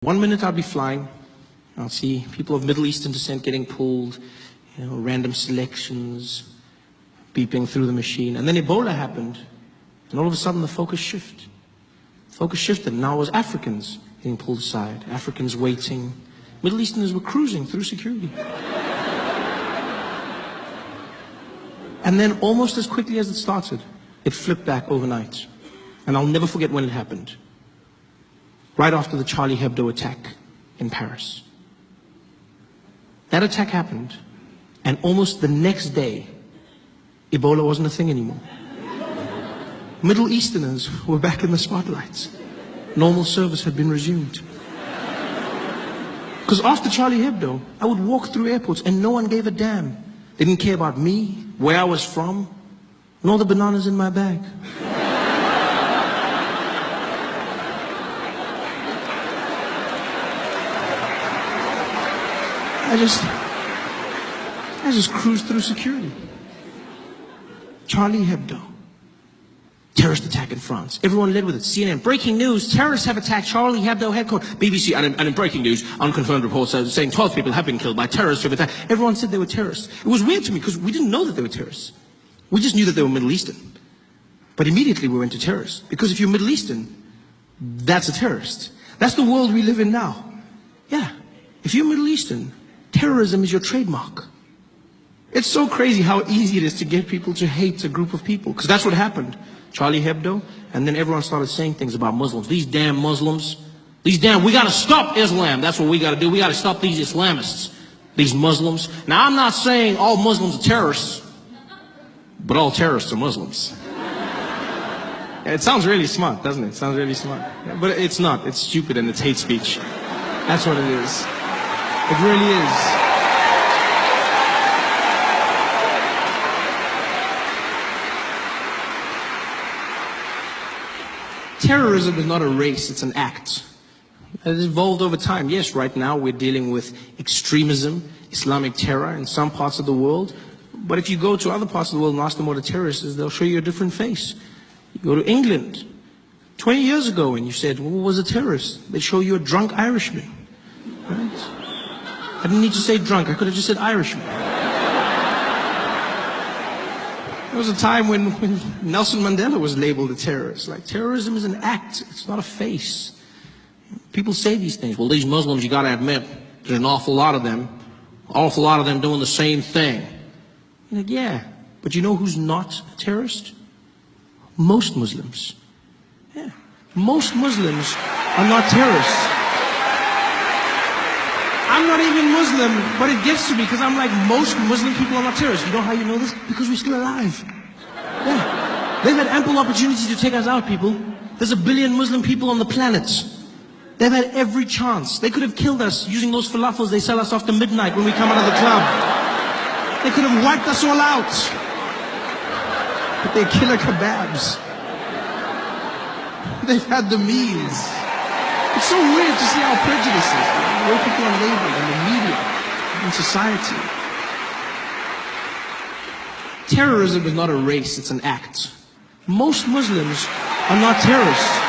One minute I'll be flying, I'll see people of Middle Eastern descent getting pulled, random selections, beeping through the machine. And then Ebola happened, and all of a sudden the focus shifted. Focus shifted, now it was Africans getting pulled aside, Africans waiting. Middle Easterners were cruising through security. And then almost as quickly as it started, it flipped back overnight. And I'll never forget when it happened. Right after the Charlie Hebdo attack in Paris. That attack happened, and almost the next day, Ebola wasn't a thing anymore. Middle Easterners were back in the spotlight. Normal service had been resumed. Because after Charlie Hebdo, I would walk through airports and no one gave a damn. They didn't care about me, where I was from, nor the bananas in my bag. I just cruised through security. Charlie Hebdo. Terrorist attack in France. Everyone led with it. CNN, breaking news, terrorists have attacked Charlie Hebdo headquarters. BBC, and in breaking news, unconfirmed reports saying 12 people have been killed by terrorists who have attacked. Everyone said they were terrorists. It was weird to me because we didn't know that they were terrorists. We just knew that they were Middle Eastern. But immediately we went to terrorists. Because if you're Middle Eastern, that's a terrorist. That's the world we live in now. Yeah. If you're Middle Eastern, terrorism is your trademark. It's so crazy how easy it is to get people to hate a group of people. Because that's what happened. Charlie Hebdo, and then everyone started saying things about Muslims. These damn Muslims. We gotta stop Islam. That's what we gotta do. We gotta stop these Islamists. These Muslims. Now I'm not saying all Muslims are terrorists, but all terrorists are Muslims. It sounds really smart, doesn't it? It sounds really smart. Yeah, but it's not. It's stupid and it's hate speech. That's what it is. It really is. Terrorism is not a race, it's an act. It has evolved over time. Yes, right now we're dealing with extremism, Islamic terror in some parts of the world. But if you go to other parts of the world and ask them what a terrorist is, they'll show you a different face. You go to England, 20 years ago, and you said, well, what was a terrorist? They'd show you a drunk Irishman. Right? I didn't need to say drunk, I could have just said Irishman. There was a time when Nelson Mandela was labeled a terrorist. Like, terrorism is an act, it's not a face. People say these things. Well, these Muslims, you gotta admit, there's an awful lot of them doing the same thing. You're like, yeah, but you know who's not a terrorist? Most Muslims. Yeah, most Muslims are not terrorists. I'm not even Muslim, but it gets to me because I'm like, most Muslim people are not terrorists. You know how you know this? Because we're still alive. Yeah. They've had ample opportunity to take us out, people. There's 1 billion Muslim people on the planet. They've had every chance. They could have killed us using those falafels they sell us after midnight when we come out of the club. They could have wiped us all out. But they're killer kebabs. They've had the meals. It's so weird to see our prejudices, the way people are labeled in the media, in society. Terrorism is not a race, it's an act. Most Muslims are not terrorists.